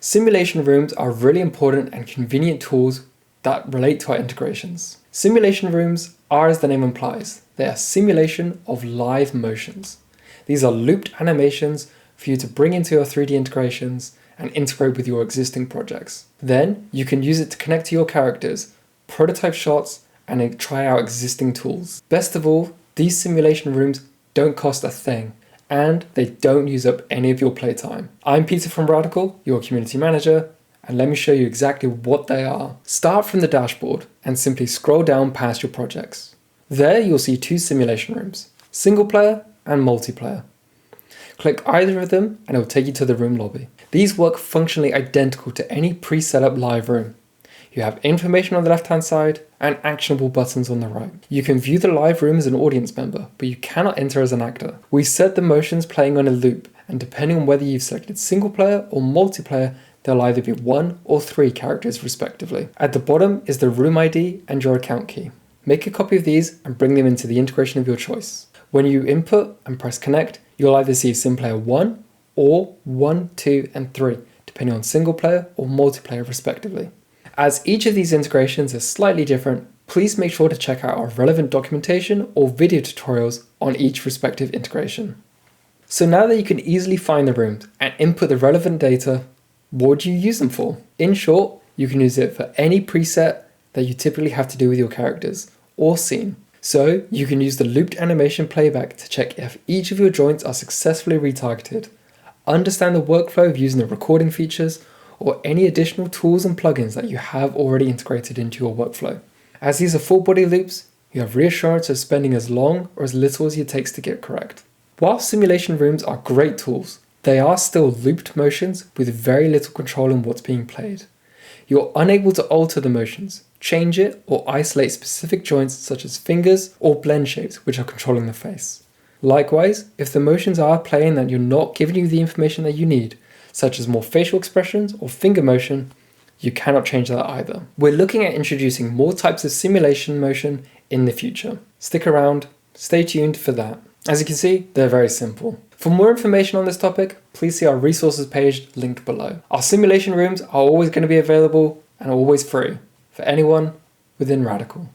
Simulation rooms are really important and convenient tools that relate to our integrations. Simulation rooms are, as the name implies, they are simulation of live motions. These are looped animations for you to bring into your 3D integrations and integrate with your existing projects. Then you can use it to connect to your characters, prototype shots, and try out existing tools. Best of all, these simulation rooms don't cost a thing, and they don't use up any of your playtime. I'm Peter from RADiCAL, your community manager, and let me show you exactly what they are. Start from the dashboard and simply scroll down past your projects. There you'll see two simulation rooms, single player and multiplayer. Click either of them and it will take you to the room lobby. These work functionally identical to any pre-set up live room. You have information on the left hand side and actionable buttons on the right. You can view the live room as an audience member, but you cannot enter as an actor. We set the motions playing on a loop, and depending on whether you've selected single player or multiplayer, there'll either be 1 or 3 characters respectively. At the bottom is the room ID and your account key. Make a copy of these and bring them into the integration of your choice. When you input and press connect, you'll either see SimPlayer 1 or 1, 2, and 3, depending on single player or multiplayer respectively. As each of these integrations is slightly different, please make sure to check out our relevant documentation or video tutorials on each respective integration. So now that you can easily find the rooms and input the relevant data, what do you use them for? In short, you can use it for any preset that you typically have to do with your characters or scene. So you can use the looped animation playback to check if each of your joints are successfully retargeted, understand the workflow of using the recording features, or any additional tools and plugins that you have already integrated into your workflow. As these are full body loops, you have reassurance of spending as long or as little as it takes to get correct. While simulation rooms are great tools, they are still looped motions with very little control in what's being played. You're unable to alter the motions, change it, or isolate specific joints such as fingers or blend shapes which are controlling the face. Likewise, if the motions are playing that you're not giving you the information that you need, such as more facial expressions or finger motion, you cannot change that either. We're looking at introducing more types of simulation motion in the future. Stick around, stay tuned for that. As you can see, they're very simple. For more information on this topic, please see our resources page linked below. Our simulation rooms are always going to be available and always free for anyone within RADiCAL.